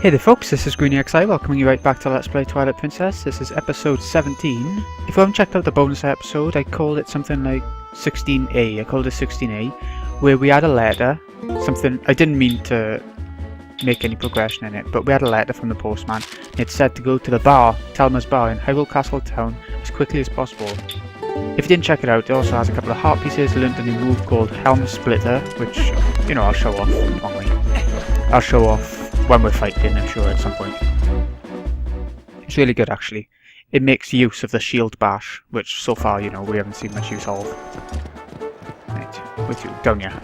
Hey there folks, this is GreenXI, welcoming you right back to Let's Play Twilight Princess. This is episode 17. If you haven't checked out the bonus episode, I called it something like 16A. I called it 16A, where we had a letter, something, I didn't mean to make any progression in it, but we had a letter from the postman. It said to go to the bar, Telma's bar in Hyrule Castle Town, as quickly as possible. If you didn't check it out, it also has a couple of heart pieces, learned a new move called Helm Splitter, which, you know, I'll show off. I'll show off when we're fighting, I'm sure, at some point. It's really good, actually. It makes use of the shield bash, which so far, you know, we haven't seen much use of. Right, with you, down here.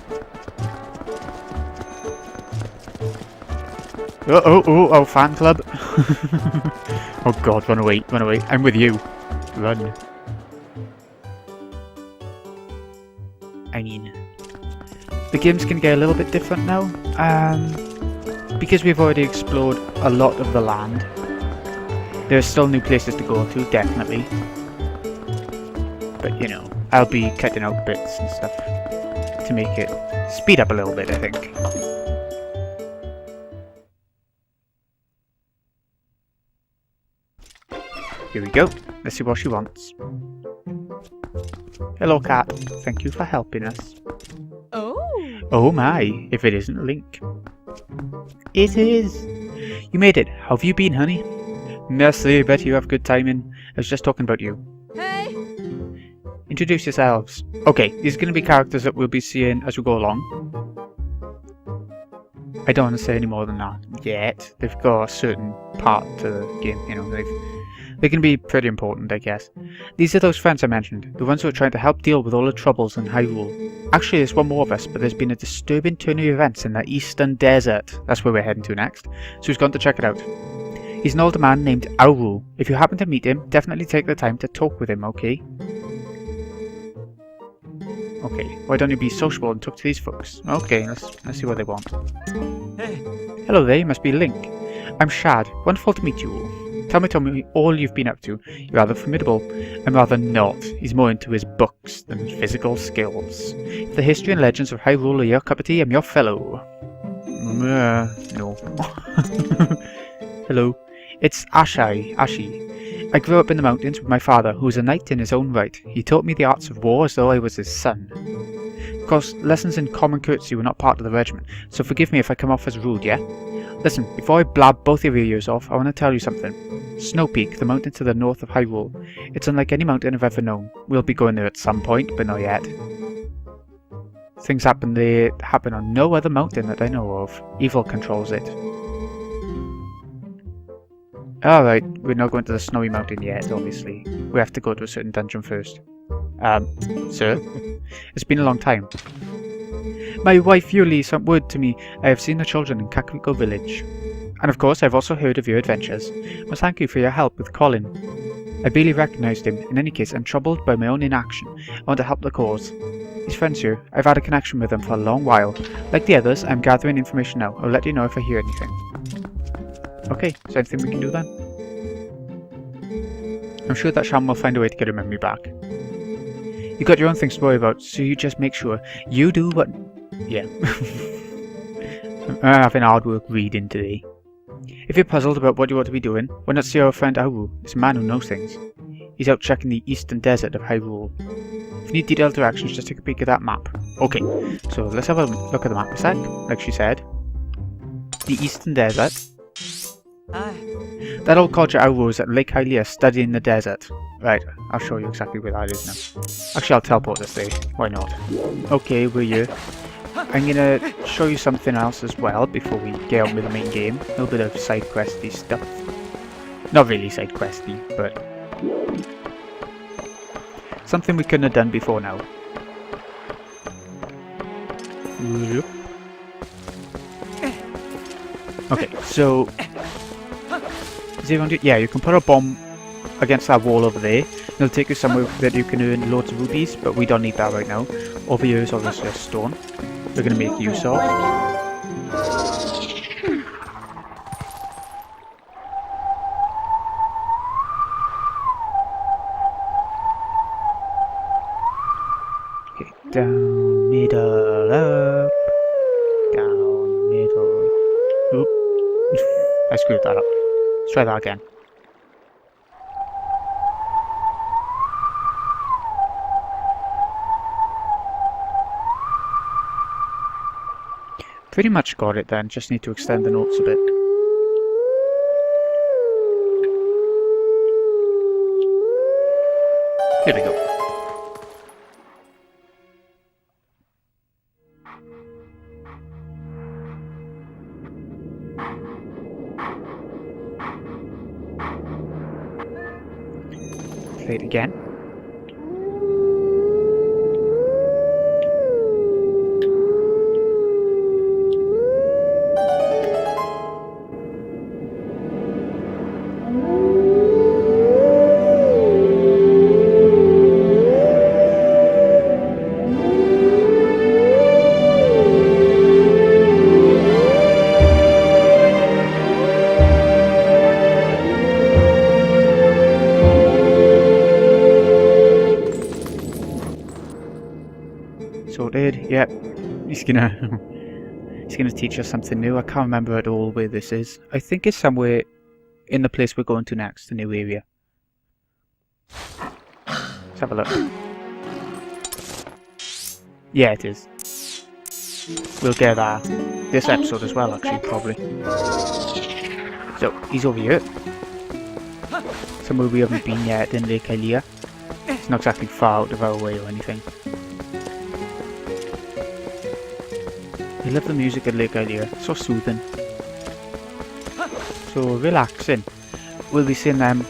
Oh, fan club! Oh god, run away, I'm with you. Run. I mean, the games can get a little bit different now. Because we've already explored a lot of the land, there are still new places to go to, definitely. But, you know, I'll be cutting out bits and stuff to make it speed up a little bit, I think. Here we go. Let's see what she wants. Hello, cat. Thank you for helping us. Oh! Oh my, if it isn't Link. It is! You made it. How have you been, honey? Merci, bet you have good timing. I was just talking about you. Hey! Introduce yourselves. Okay, these are going to be characters that we'll be seeing as we go along. I don't want to say any more than that yet. They've got a certain part to the game, you know, they can be pretty important, I guess. These are those friends I mentioned, the ones who are trying to help deal with all the troubles in Hyrule. Actually, there's one more of us, but there's been a disturbing turn of events in the Eastern Desert. That's where we're heading to next, so he's gone to check it out. He's an older man named Auru. If you happen to meet him, definitely take the time to talk with him, okay? Okay, why don't you be sociable and talk to these folks? Okay, let's see what they want. Hey! Hello there, you must be Link. I'm Shad. Wonderful to meet you all. Tell me all you've been up to. You're rather formidable. I'm rather not. He's more into his books than physical skills. If the history and legends of Hyrule are your cup of tea, I'm your fellow. No. Hello. It's Ashi. I grew up in the mountains with my father, who was a knight in his own right. He taught me the arts of war as though I was his son. Of course, lessons in common courtesy were not part of the regiment, so forgive me if I come off as rude, yeah? Listen, before I blab both of your ears off, I want to tell you something. Snow Peak, the mountain to the north of Hyrule. It's unlike any mountain I've ever known. We'll be going there at some point, but not yet. Things happen there happen on no other mountain that I know of. Evil controls it. Alright, we're not going to the snowy mountain yet, obviously. We have to go to a certain dungeon first. Sir? It's been a long time. My wife Yuli sent word to me. I have seen the children in Kakariko village. And of course, I've also heard of your adventures. Well, thank you for your help with Colin. I barely recognized him. In any case, I'm troubled by my own inaction. I want to help the cause. He's friends here. I've had a connection with them for a long while. Like the others, I'm gathering information now. I'll let you know if I hear anything. Okay, is there anything we can do then? I'm sure that Sham will find a way to get her memory back. You got your own things to worry about, so you just make sure you do what... Yeah. I'm having hard work reading today. If you're puzzled about what you ought to be doing, why not see our friend Auru? He's a man who knows things. He's out checking the Eastern Desert of Hyrule. If you need detailed directions, just take a peek at that map. Okay, so let's have a look at the map a sec, like she said. The Eastern Desert. That old culture Auru is at Lake Hylia studying the desert. Right, I'll show you exactly where that is now. Actually, I'll teleport us there. Why not? Okay, we're here. I'm gonna show you something else as well before we get on with the main game. A little bit of side questy stuff. Not really side questy, but something we couldn't have done before now. Okay, so yeah, you can put a bomb against that wall over there. It'll take you somewhere that you can earn loads of rubies, but we don't need that right now. Over here is obviously a stone we're going to make use of. Okay, down, middle, up, down, middle, oop. I screwed that up. Let's try that again. Pretty much got it then, just need to extend the notes a bit. Here we go. Play it again. Sorted. Yep. He's gonna teach us something new. I can't remember at all where this is. I think it's somewhere in the place we're going to next, the new area. Let's have a look. Yeah, it is. We'll get that this episode as well, actually, probably. So, he's over here. Somewhere we haven't been yet in Lake Hylia. It's not exactly far out of our way or anything. I love the music at Lake Hylia, so soothing. So relaxing. We'll be seeing them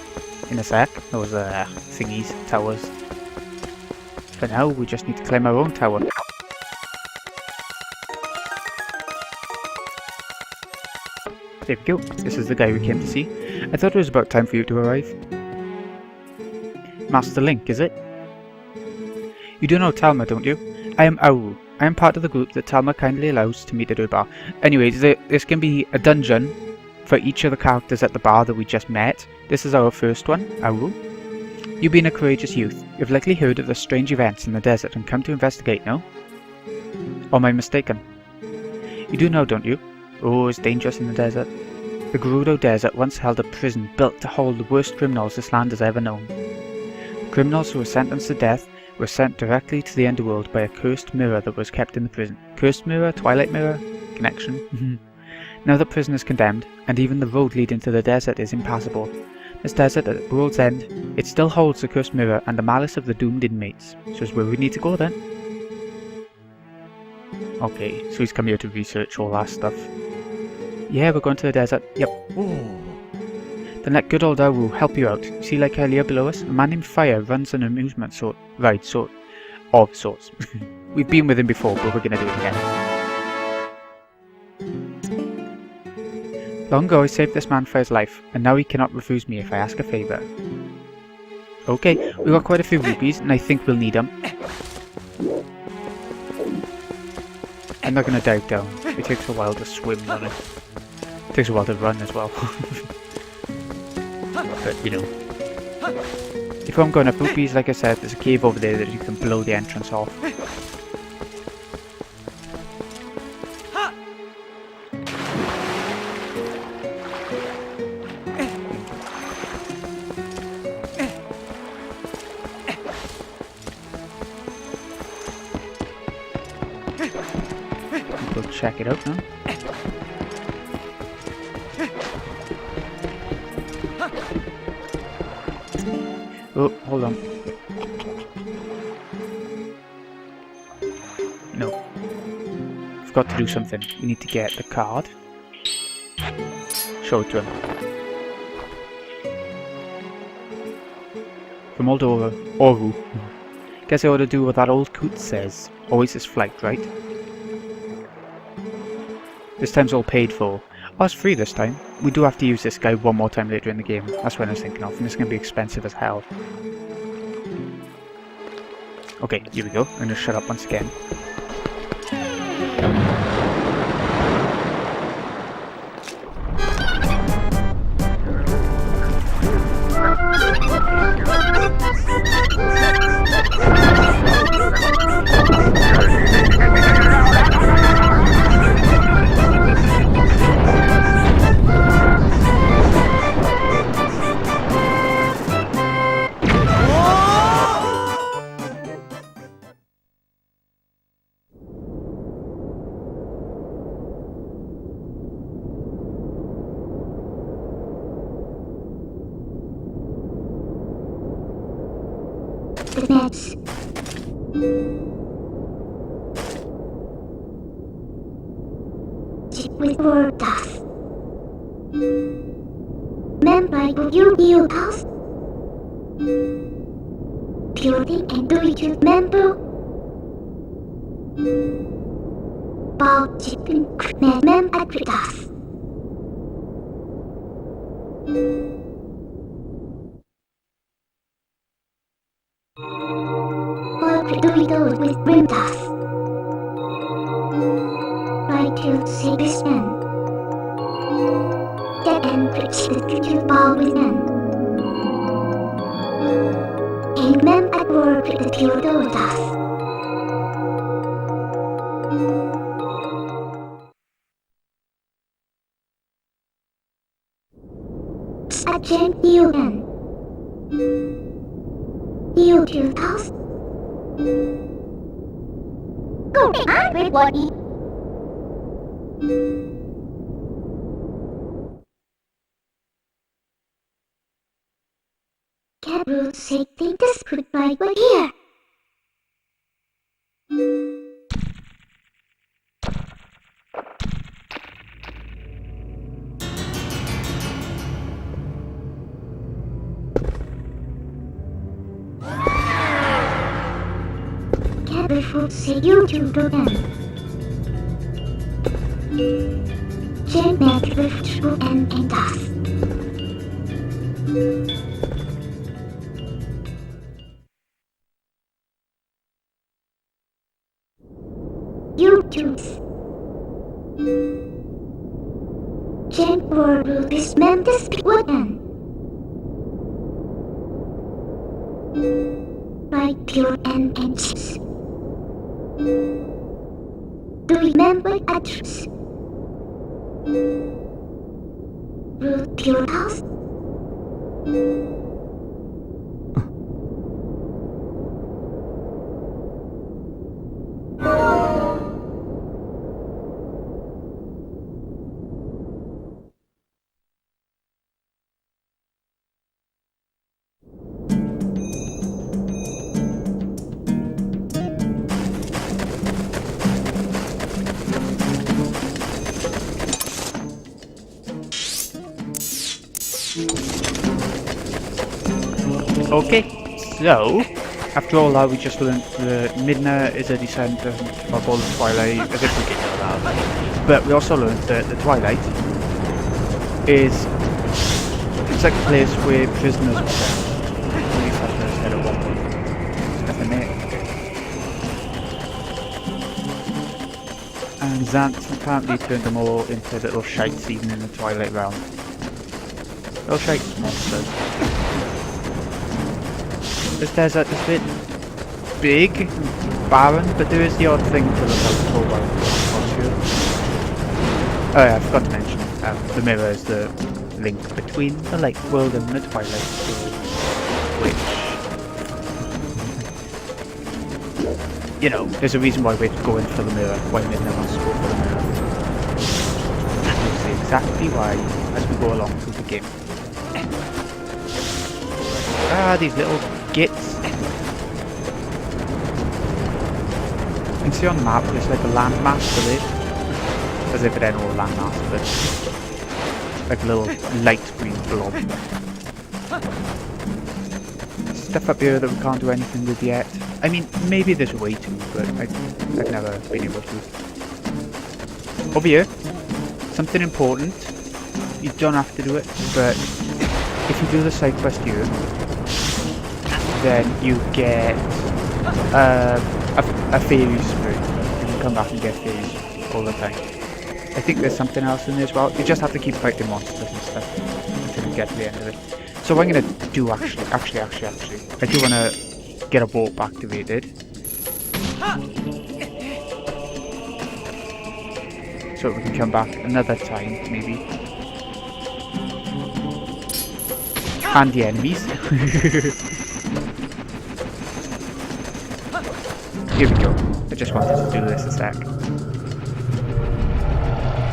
in a sec, those thingies, towers. For now, we just need to climb our own tower. There we go, this is the guy we came to see. I thought it was about time for you to arrive. Master Link, is it? You do know Telma, don't you? I am Auru. I am part of the group that Telma kindly allows to meet at her bar. Anyways, there's going to be a dungeon for each of the characters at the bar that we just met. This is our first one, Auru. You've been a courageous youth. You've likely heard of the strange events in the desert and come to investigate, no? Or am I mistaken? You do know, don't you? Oh, it's dangerous in the desert. The Gerudo Desert once held a prison built to hold the worst criminals this land has ever known. The criminals who were sentenced to death were sent directly to the underworld by a cursed mirror that was kept in the prison. Cursed mirror? Twilight mirror? Connection? Now the prison is condemned, and even the road leading to the desert is impassable. This desert at World's End, it still holds the cursed mirror and the malice of the doomed inmates. So it's where we need to go then. Okay, so he's come here to research all that stuff. Yeah, we're going to the desert. Yep. Ooh. Then let good old Auru help you out. See Lake Hylia below us? A man named Fire runs an amusement ride of sorts. We've been with him before, but we're going to do it again. Long ago I saved this man Fire's life, and now he cannot refuse me if I ask a favour. Okay, we got quite a few rupees, and I think we'll need them. I'm not going to dive down. It takes a while to swim on it. It takes a while to run as well. But, you know. If I'm going up rupees, like I said, there's a cave over there that you can blow the entrance off. Go check it out now. Oh, hold on. No. Forgot to do something. We need to get the card. Show it to him. From old Auru. Guess I ought to do what that old coot says. Always is flight, right? This time's all paid for. Oh, it's free this time. We do have to use this guy one more time later in the game. That's what I was thinking of, and it's going to be expensive as hell. Okay, here we go. I'm going to shut up once again. the nets. Chip with word dust. Member will you house? Purity and do you member? Bow chipping mem agridas. Gerudo with rim dust. Right till say this end. Dead end pitch the future ball with end. And mem at work with the Gerudo dust. Agent UN. You to house. Go on with what he. Gerudo say think this could right but here. Gerudo say you to go then. Jen met with true and dust. You choose. Jen will this man this wooden. Right pure and chips. Do you remember address? Rule pure house? Okay, so after all that we just learned that Midna is a descendant of all the Twilight, as if we didn't know that. But we also learned that the Twilight is, it's like a place where prisoners were sent. At least that's what I said at one point. There's nothing there. And Zant apparently turned them all into little shites even in the Twilight Realm. Little shites monsters. This desert is a bit big and barren, but there is the odd thing to look out for while oh yeah, I forgot to mention, the mirror is the link between the Light World and the Twilight World, which, you know, there's a reason why we're going for the mirror, why Midna wants to go for the mirror. We'll see exactly why as we go along through the game. Ah, these little gits. You can see on the map there's like a landmass for this. As if it ain't all landmass, but like a little light green blob. Stuff up here that we can't do anything with yet. I mean, maybe there's a way to, but I've never been able to. Over here, something important. You don't have to do it, but if you do the side quest here, then you get a fairy spirit. You can come back and get fairies all the time. I think there's something else in there as well. You just have to keep fighting monsters and stuff until you get to the end of it. So what I'm going to do actually, I do want to get a boat activated. So we can come back another time, maybe. And the enemies. Here we go. I just wanted to do this a sec.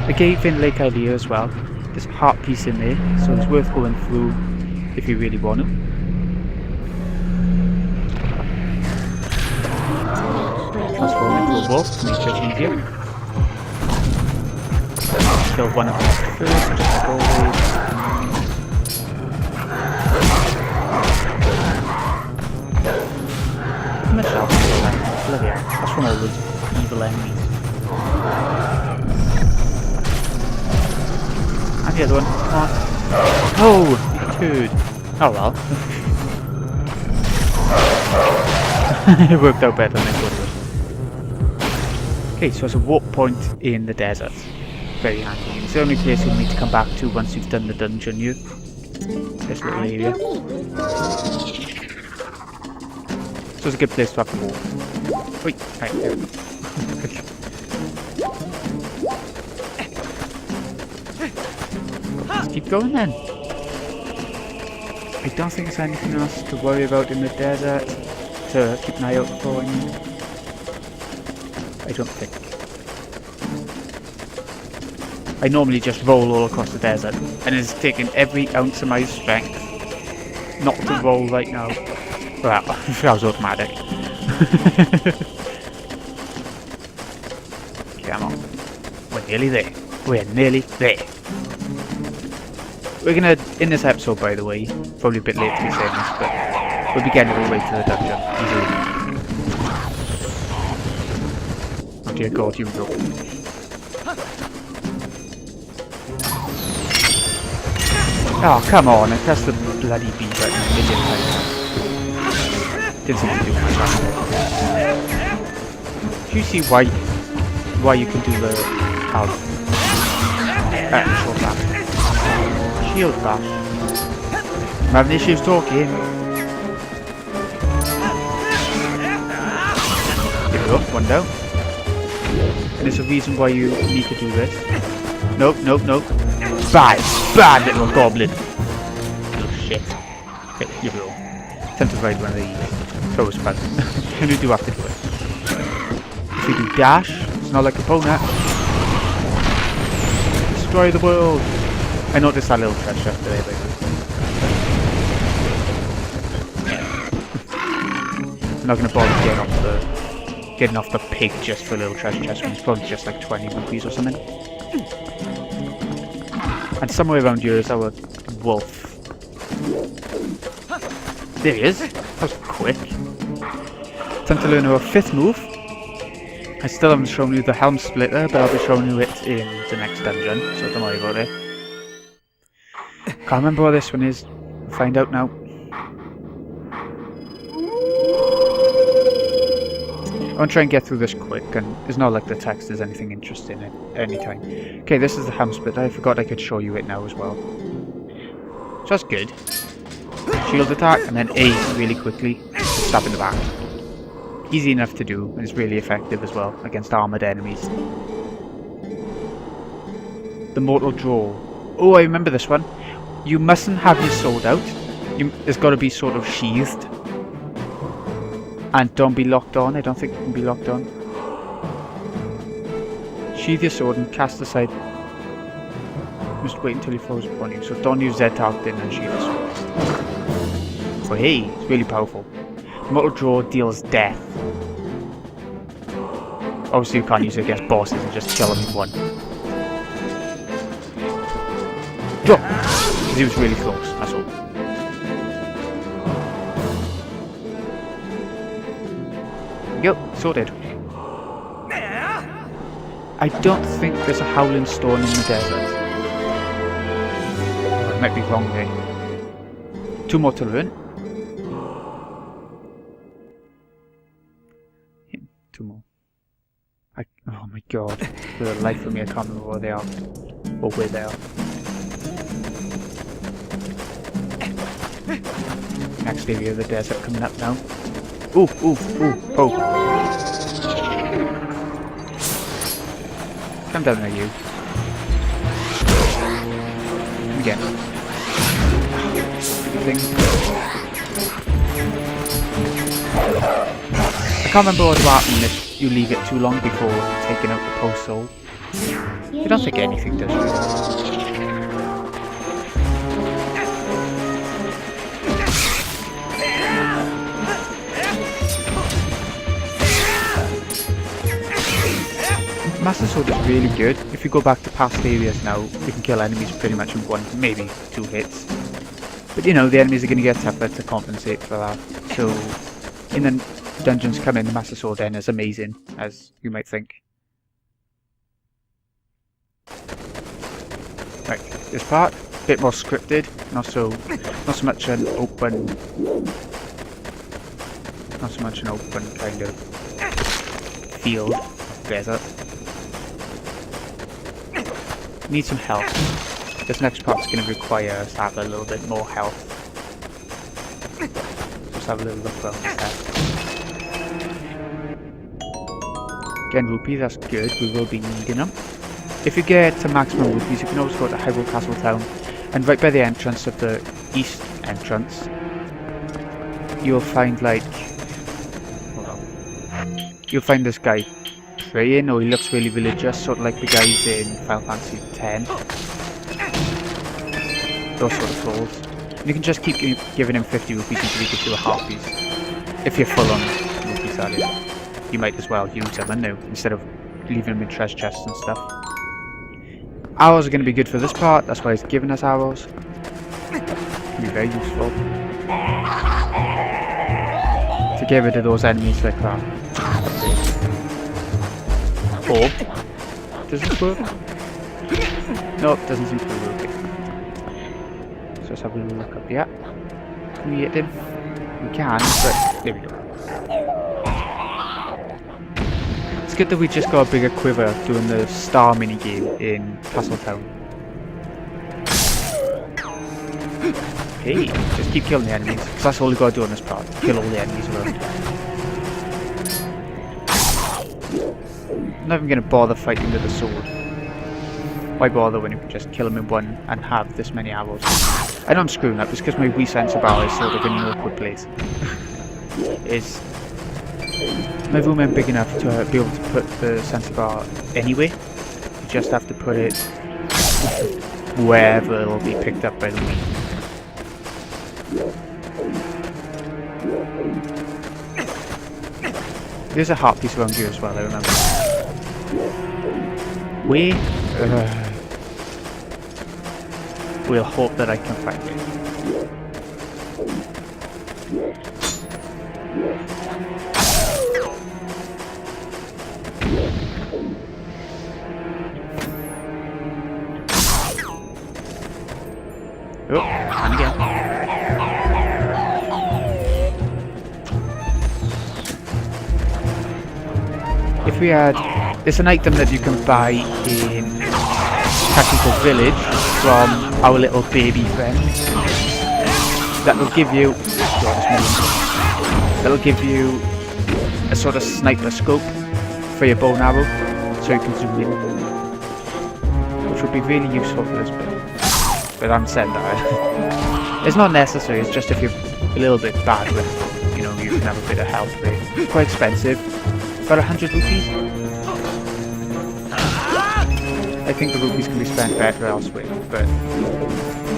The cave in Lake Hylia as well. There's a heart piece in there, so it's worth going through if you really want to. wolf to make it easier. Kill one of them first, just like always. Myself, bloody hell, that's from all those evil enemies. And the other one, come on. Oh, dude. Oh well. It worked out better than I thought it would. Okay, so there's a warp point in the desert. Very handy. It's the only place you'll need to come back to once you've done the dungeon, this little area. So it's a good place to have to walk. Wait, right there. Let's keep going then. I don't think there's anything else to worry about in the desert. To keep an eye out for, I mean. I don't think. I normally just roll all across the desert, and it's taken every ounce of my strength not to roll right now. Well, that was automatic. Come on. We're nearly there. We're nearly there. We're gonna, in this episode by the way, probably a bit late to be saying this, but we'll be getting all the way to the dungeon, easily. Oh dear god, here we go. Oh, come on, that's the bloody B button a million times. Didn't seem to do much. Do you see why you can do the short bash? Shield bash. I'm having issues talking. Here we go, one down. And there's a reason why you need to do this. Nope, nope, nope. Bad little goblin. Little shit. Okay, here we go. Time to ride one of these. So it's fun. And you do have to do it. If you do dash, it's not like a Epona. Destroy the world. I noticed that little treasure today, by the way. I'm not gonna bother getting off the pig just for a little treasure chest. It's probably just like 20 rupees or something. And somewhere around here is our wolf. There he is. That was quick. Time to learn our 5th move. I still haven't shown you the helm splitter, but I'll be showing you it in the next dungeon, so don't worry about it. Can't remember what this one is. We'll find out now. I want to try and get through this quick, and it's not like the text is anything interesting at any time. Okay, this is the helm splitter. I forgot I could show you it now as well. So that's good. Shield attack, and then A really quickly, stab in the back. Easy enough to do, and it's really effective as well against armoured enemies. The mortal draw. Oh, I remember this one. You mustn't have your sword out. It's got to be sort of sheathed. And don't be locked on. I don't think it can be locked on. Sheath your sword and cast aside. Just wait until he falls upon you. So don't use Z-target in and sheath your sword. But hey, it's really powerful. Mortal draw deals death. Obviously you can't use it against bosses and just kill them in one. Draw! Because he was really close, that's all. Go, sorted. I don't think there's a howling storm in the desert. I might be wrong there. 2 more to learn. Yeah, 2 more. Oh my god. For the life of me I can't remember where they are. Or where they are. Next area of the desert coming up now. Ooh, ooh, ooh, oh. Come down there, you. Again. Thing. I can't remember what will happen if you leave it too long before taking out the post soul. I don't think anything does really. Master Sword is really good. If you go back to past areas now, you can kill enemies pretty much in one, maybe 2 hits. But you know, the enemies are going to get tougher to compensate for that. So, in the dungeons coming, the Master Sword then is amazing, as you might think. Right, this part, a bit more scripted, not so much an open kind of field, desert. Need some health. This next part's going to require us to have a little bit more health. Just have a little look around there. Again, rupee, that's good. We will be needing them. If you get to maximum rupees, you can always go to Hyrule Castle Town, and right by the entrance of the east entrance, you'll find like, you'll find this guy praying, or he looks really religious, sort of like the guys in Final Fantasy X. Those sort of trolls. And you can just keep giving him 50 rupees until he gives you a harpies. If you're full on rupees, that is. You might as well use them, I know, instead of leaving them in treasure chests and stuff. Arrows are going to be good for this part, that's why he's giving us arrows. Can be very useful. To get rid of those enemies like that. Or, does this work? Nope, doesn't seem to be working. So let's have a little look up here. Can we hit him? We can, but there we go. It's good that we just got a bigger quiver doing the star minigame in Castle Town. Okay, just keep killing the enemies, because that's all we gotta do on this part. Kill all the enemies around. I'm not even gonna bother fighting with a sword. Why bother when you can just kill them in one and have this many arrows? I know I'm screwing up, it's because my Wii sensor bar is sort of in an awkward place. My room ain't big enough to be able to put the sensor bar anyway. You just have to put it wherever it'll be picked up by the Wii. There's a heart piece around here as well, I remember. We'll hope that I can find it. Oh, and again. If we had... It's an item that you can buy in Tactical Village from our little baby friend. That'll give you... That'll give you a sort of sniper scope for your bow and arrow, so you can zoom in. Which would be really useful for this bit. But I'm saying that. It's not necessary, it's just if you're a little bit bad with, you know, you can have a bit of help there. It's quite expensive. About 100 rupees. I think the rupees can be spent better elsewhere, but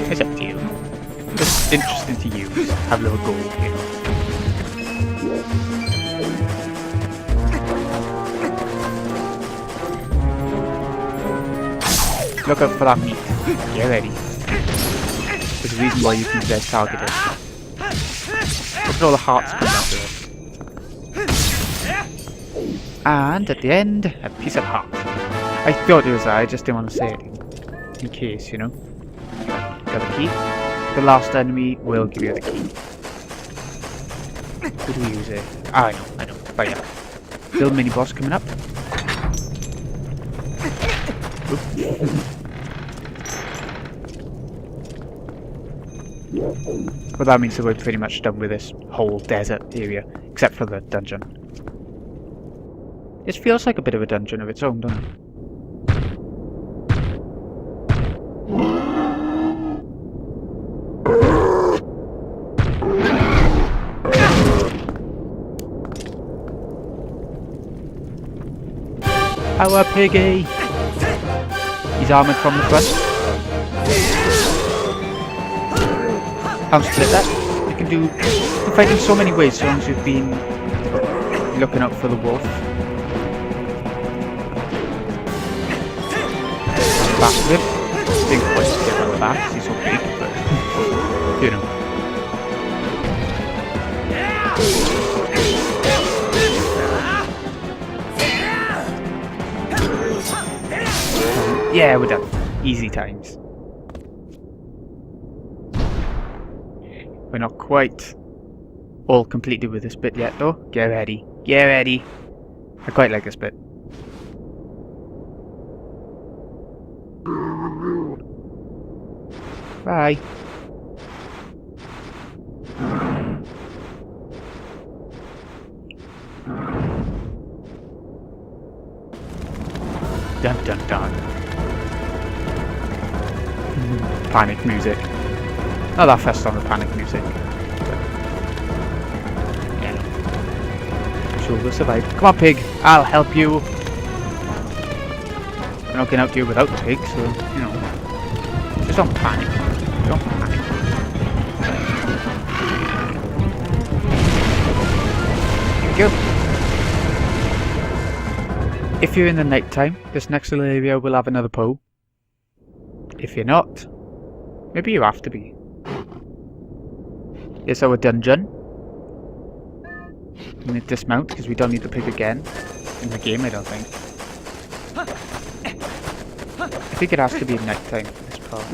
it's up to you. It's interesting to use, have a little go, you know. Look out for that meat. Get ready. There's a reason why you can get targeted. Look at all the hearts coming after it. And at the end, a piece of heart. I thought it was that, I just didn't want to say it. In case, you know. Got the key. The last enemy will give you the key. Who do we use it? Ah, I know. But yeah. Little mini boss coming up. Well, that means that we're pretty much done with this whole desert area, except for the dungeon. It feels like a bit of a dungeon of its own, doesn't it? Our piggy! He's armoured from the front. I'll split that. You can fight in so many ways, so long as you've been looking out for the wolf. back of him. Didn't quite get on the back 'cause he's so big, but you know. Yeah, we're done. Easy times. We're not quite all completed with this bit yet though. Get ready. Get ready. I quite like this bit. Bye. Dun dun dun. Panic music. Not that fast on the panic music. But yeah. Sure we'll survive. Come on, pig. I'll help you. We're not getting out here without the pig, so, you know. Just don't panic. Don't panic. Here we go. If you're in the night time, this next little area will have another pole. If you're not, maybe you have to be. Here's our dungeon. I'm going to dismount because we don't need the pig again in the game, I don't think. I think it has to be night time for this part.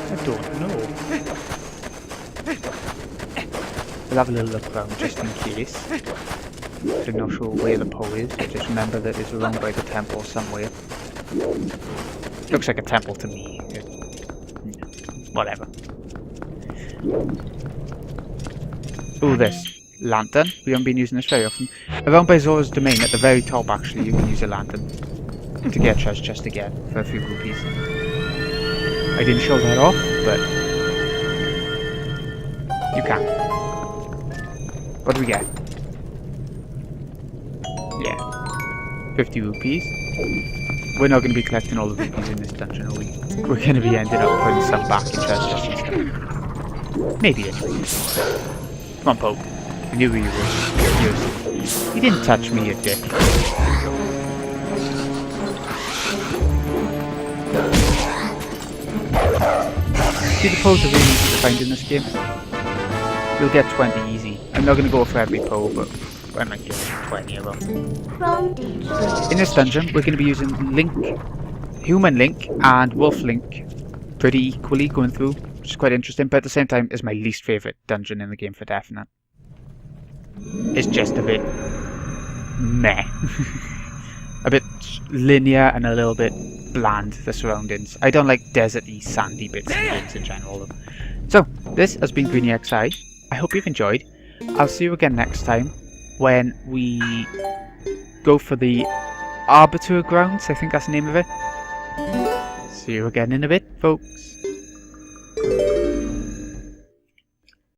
I don't know. We'll have a little look around just in case. I'm not sure where the pole is, I just remember that it's around by the temple somewhere. Looks like a temple to me. Whatever. Oh, this lantern. We haven't been using this very often. Around by Zora's domain, at the very top actually, you can use a lantern to get a treasure chest again for a few rupees. I didn't show that off, but you can. What do we get? Yeah, 50 rupees. We're not going to be collecting all the rupees in this dungeon, are we? We're going to be ending up putting some back in treasure chests and stuff. Maybe anyway. Come on, Pope. I knew who you were. You didn't touch me, you dick. See, the poles are really easy to find in this game. We'll get 20 easy. I'm not going to go for every pole, but I might get 20 of them. In this dungeon, we're going to be using Link, Human Link and Wolf Link pretty equally going through, which is quite interesting, but at the same time is my least favourite dungeon in the game for definite. It's just a bit meh. A bit linear and a little bit bland, the surroundings. I don't like deserty, sandy bits of games in general. So, this has been GreenyXI. I hope you've enjoyed. I'll see you again next time when we go for the Arbiter Grounds, I think that's the name of it. See you again in a bit, folks.